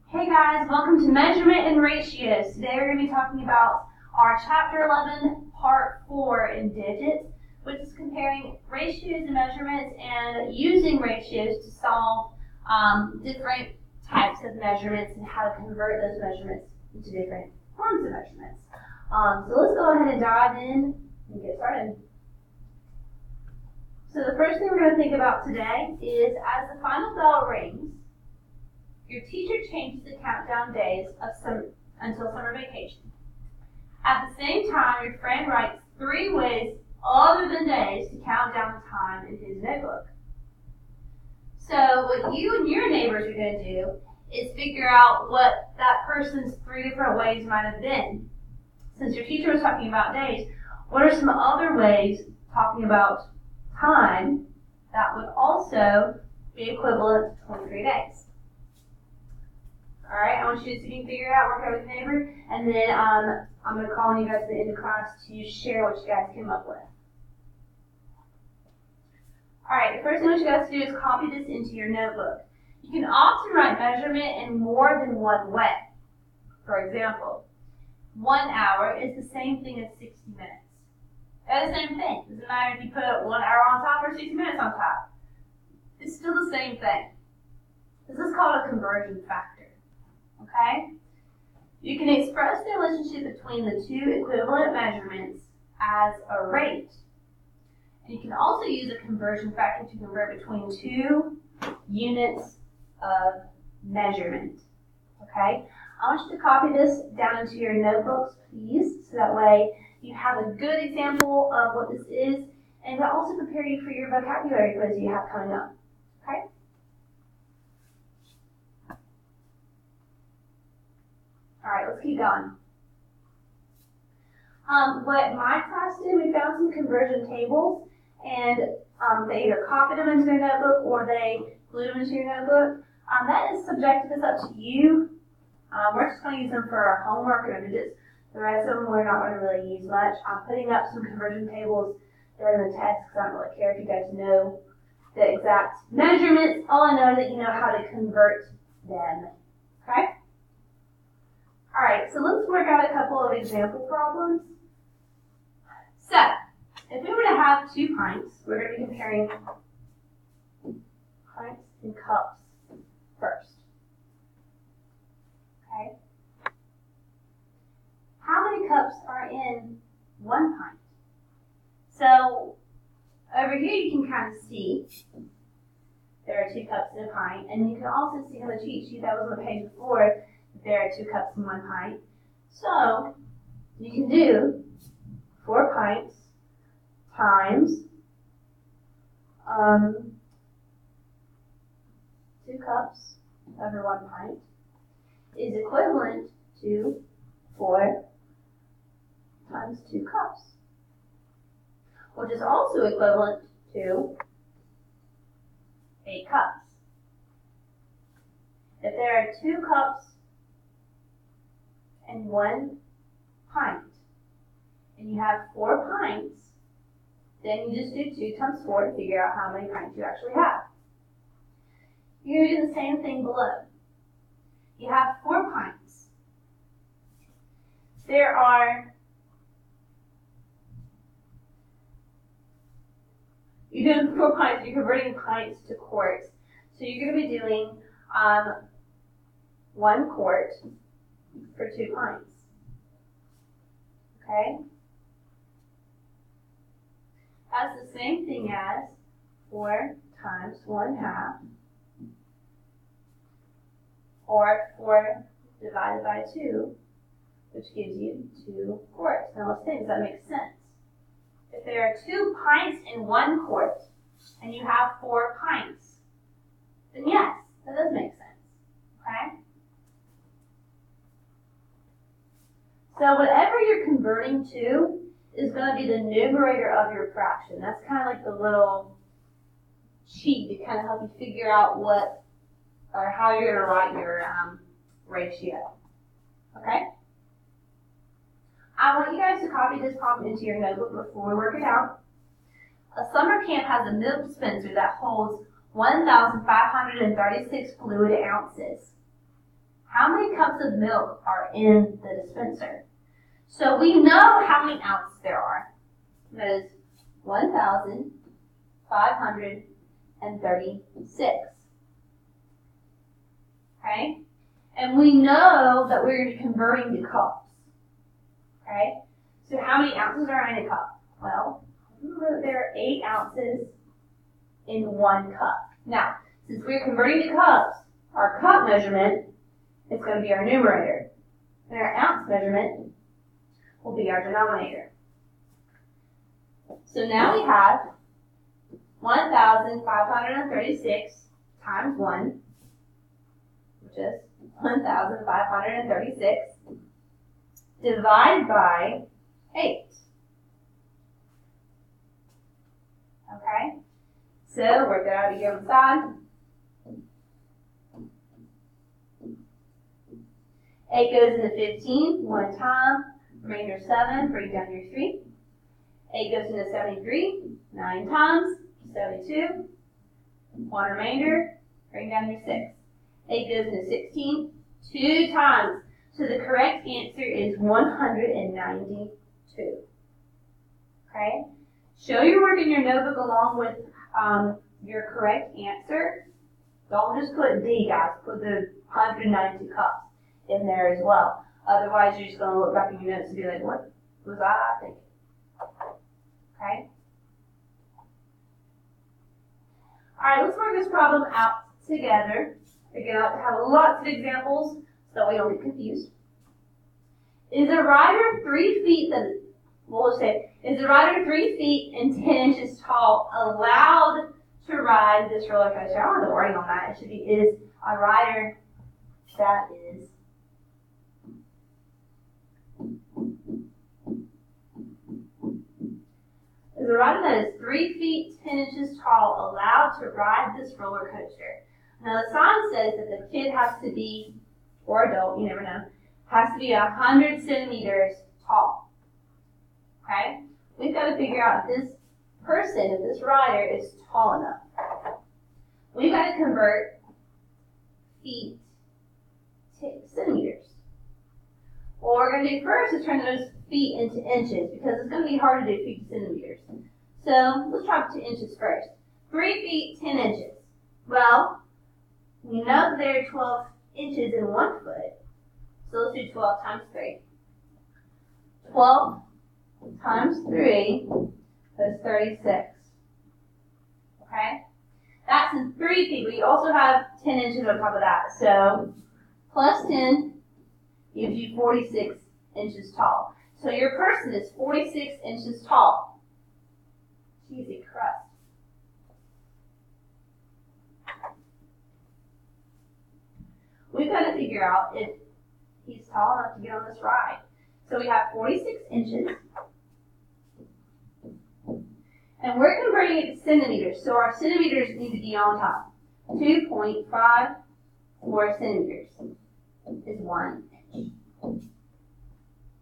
Hey guys, welcome to Measurement and Ratios. Today we're going to be talking about our Chapter 11, Part 4 in Digits, which is comparing ratios and measurements and using ratios to solve different types of measurements and how to convert those measurements into different forms of measurements. So let's go ahead and dive in and get started. So the first thing we're going to think about today is as the final bell rings, your teacher changes the countdown days until summer vacation. At the same time, your friend writes 3 ways other than days to count down the time in his notebook. So what you and your neighbors are going to do is figure out what that person's 3 different ways might have been. Since your teacher was talking about days, what are some other ways talking about time that would also be equivalent to 23 days? Alright, I want you to see if you can figure it out, work out with your neighbor, and then I'm going to call on you guys at the end of class to share what you guys came up with. Alright, the first thing what you guys do is copy this into your notebook. You can often write measurement in more than one way. For example, 1 hour is the same thing as 60 minutes. They're the same thing. Doesn't matter if you put 1 hour on top or 60 minutes on top. It's still the same thing. This is called a conversion factor. Okay? You can express the relationship between the 2 equivalent measurements as a rate. And you can also use a conversion factor to convert between 2 units of measurement. Okay? I want you to copy this down into your notebooks, please, so that way you have a good example of what this is, and to also prepare you for your vocabulary quiz you have coming up. Okay? Alright, let's keep going. What my class did, we found some conversion tables, and they either copied them into their notebook or they glued them into your notebook. That is subjective, it's up to you. We're just going to use them for our homework and digits. The rest of them we're not going to really use much. I'm putting up some conversion tables during the test because I don't really care if you guys know the exact measurements. All I know is that you know how to convert them. Okay? Alright, so let's work out a couple of example problems. So, if we were to have 2 pints, we're going to be comparing pints and cups first. Okay? How many cups are in 1 pint? So, over here you can kind of see there are 2 cups in a pint, and you can also see on the cheat sheet that was on the page before there are 2 cups in 1 pint. So, you can do 4 pints times 2 cups over 1 pint is equivalent to 4 times 2 cups, which is also equivalent to 8 cups. If there are 2 cups and 1 pint, and you have 4 pints, then you just do 2 times 4 to figure out how many pints you actually have. You're going to do the same thing below. You have 4 pints. You're doing 4 pints, you're converting pints to quarts. So you're going to be doing 1 quart for 2 pints. Okay? That's the same thing as 4 times 1/2, or 4 divided by 2, which gives you 2 quarts. Now let's think, does that make sense? If there are 2 pints in 1 quart, and you have 4 pints, then yes, that does make sense. Okay? So whatever you're converting to is going to be the numerator of your fraction. That's kind of like the little cheat to kind of help you figure out what or how you're going to write your ratio. Okay? I want you guys to copy this problem into your notebook before we work it out. A summer camp has a milk dispenser that holds 1,536 fluid ounces. How cups of milk are in the dispenser. So we know how many ounces there are. That is 1,536. Okay? And we know that we're going to be converting to cups. Okay? So how many ounces are in a cup? Well, remember that there are 8 ounces in 1 cup. Now, since we're converting to cups, our cup measurement is going to be our numerator. And our ounce measurement will be our denominator. So now we have 1,536 times 1, which is 1,536, divided by 8. Okay? So work that out again on the side. 8 goes into 15, 1 time, remainder 7, break down your 3. 8 goes into 73, 9 times, 72, 1 remainder, bring down your 6. 8 goes into 16, 2 times. So the correct answer is 192. Okay? Show your work in your notebook along with your correct answer. Don't just put D, guys. Put the 192 cups in there as well. Otherwise, you're just going to look back in your notes and be like, what was I thinking? Okay? Alright, let's work this problem out together. Again, I like to have lots of examples so we don't get confused. Is a rider 3 feet, is a rider 3 feet and 10 inches tall allowed to ride this roller coaster? I don't know the wording on that. It should be, is a rider that is a rider that is 3 feet 10 inches tall allowed to ride this roller coaster? Now the sign says that the kid has to be, or adult, you never know, has to be 100 centimeters tall. Okay? We've got to figure out if this person, if this rider is tall enough. We've got to convert feet to centimeters. What we're going to do first is turn those feet into inches because it's going to be hard to do feet to centimeters. So let's try 2 inches first. 3 feet, 10 inches. Well, we know that there are 12 inches in 1 foot. So let's do 12 times 3. 12 times 3 is 36. Okay? That's in 3 feet, but you also have 10 inches on top of that. So plus 10 gives you 46 inches tall. So your person is 46 inches tall. Cheesy crust. We've got to figure out if he's tall enough to get on this ride. So we have 46 inches. And we're converting it to centimeters. So our centimeters need to be on top. 2.54 centimeters is 1 inch.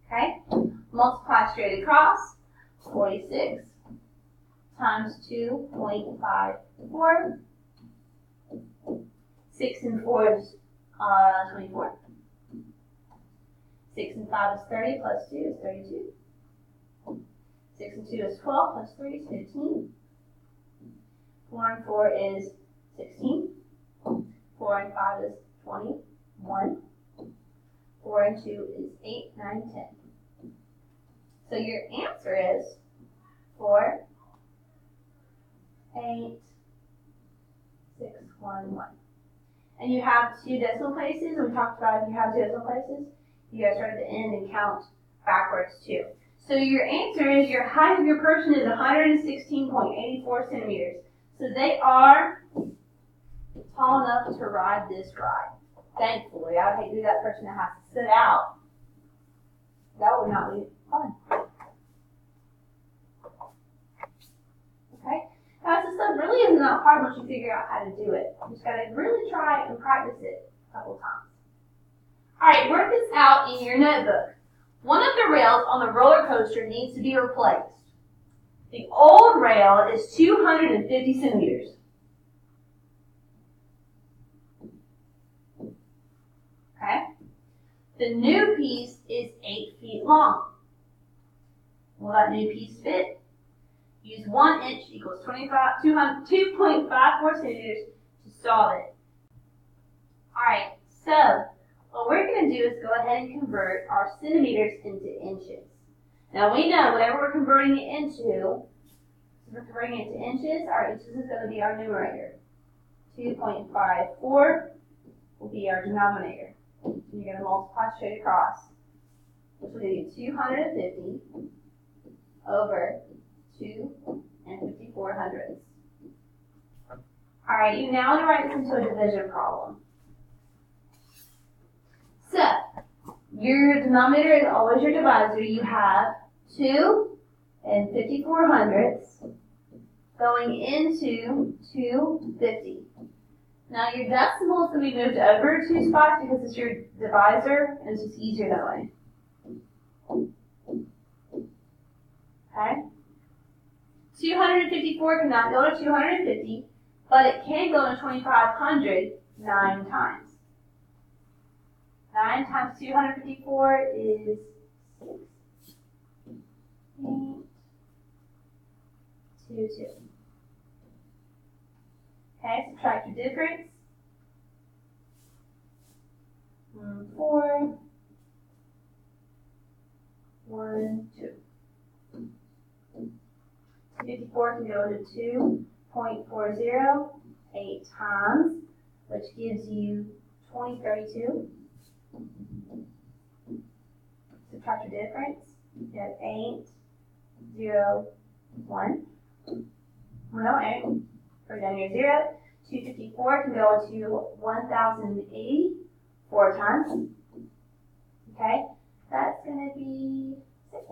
Okay? Multiply straight across. 46 times 2.54. 6 and 4 is 24. 6 and 5 is 30, plus 2 is 32. 6 and 2 is 12, plus 3 is 15. 4 and 4 is 16. 4 and 5 is 21. 4 and 2 is 8, 9, 10. So your answer is 4, 8, 6, 1, 1. And you have 2 decimal places, and we talked about if you have 2 decimal places, you gotta start at the end and count backwards too. So your answer is your height of your person is 116.84 centimeters. So they are tall enough to ride this ride. Thankfully, I would hate to be that person that has to sit out. That would not be fun. Okay? Now, this stuff really isn't that hard once you figure out how to do it. You just got to really try and practice it a couple times. All right, work this out in your notebook. One of the rails on the roller coaster needs to be replaced. The old rail is 250 centimeters. Okay? The new piece is 8 feet long. Will that new piece fit? Use 1 inch equals 2.54 centimeters to solve it. Alright, so what we're going to do is go ahead and convert our centimeters into inches. Now we know whatever we're converting it into, we're converting it to inches, our inches is going to be our numerator. 2.54 will be our denominator. And you're going to multiply straight across, which will give you 250 over 2 54 hundredths. Alright, you now want to write this into a division problem. So, your denominator is always your divisor. You have 2 54 hundredths going into 250. Now your decimal is going to be moved over 2 spots because it's your divisor and it's just easier that way. Okay? 254 cannot go to 250, but it can go to 2500 9 times. 9 times 254 is 6, 8, 2, 2. Okay, subtract your difference. 4, 1, 2. 254 can go into 2.40 8 times, which gives you 2032. Subtract your difference. You have 8, 0, 1. Well, no, 8. Bring down your 0. 254 can go into 1080 4 times. Okay, that's going to be 6.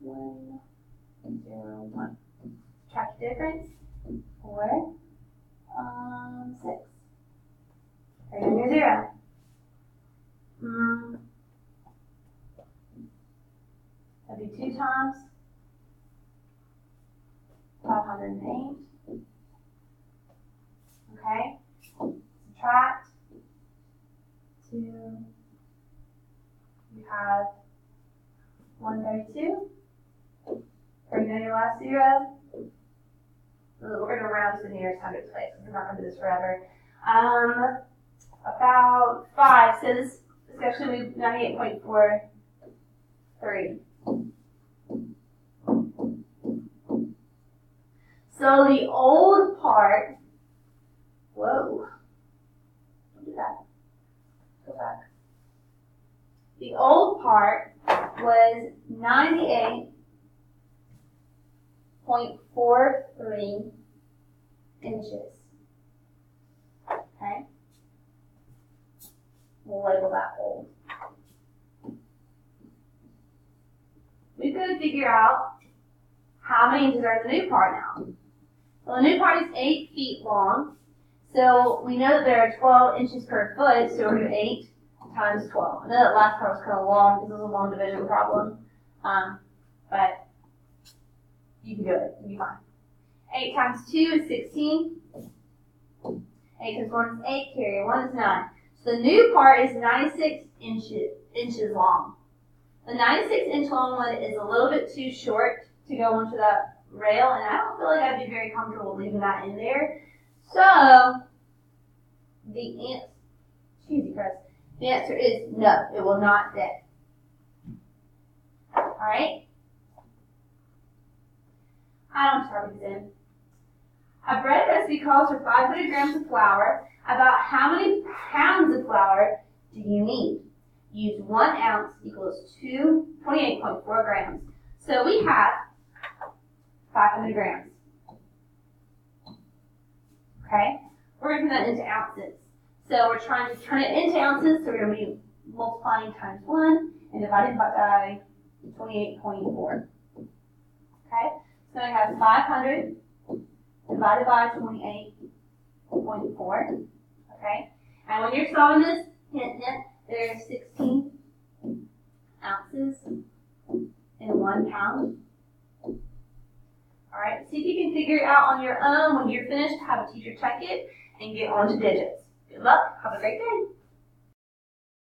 1, 0, 1. Subtract your difference. 4, 6. Bring down your 0. That'd be 2 times 508. Okay. Subtract 2. You have 132. Bring down your last 0. We're going to round to the nearest hundredths place. We're not going to do this forever. About 5. So this is actually 98.43. So the old part, whoa, don't do that. Go back. The old part was 98.43 inches. Okay? We'll label that old. We've got to figure out how many inches are in the new part now. Well, the new part is 8 feet long, so we know that there are 12 inches per foot, so we're going to do 8 times 12. I know that last part was kind of long because it was a long division problem, but you can do it. You'll be fine. 8 times 2 is 16. 8 times 1 is 8. Carry 1 is 9. So the new part is 96 inches long. The 96-inch long one is a little bit too short to go onto that rail, and I don't feel like I'd be very comfortable leaving that in there. So the answer is no, it will not fit. Alright? I don't start with in. A bread recipe calls for 500 grams of flour. About how many pounds of flour do you need? Use 1 ounce equals 28.4 grams. So we have 500 grams. Okay? We're going to turn that into ounces. So we're trying to turn it into ounces, so we're going to be multiplying times 1 and dividing by 28.4. Okay? So I have 500 divided by 28.4. Okay? And when you're solving this, hint, there's 16 ounces in 1 pound. Alright, see if you can figure it out on your own. When you're finished, have a teacher check it and get on to digits. Good luck. Have a great day.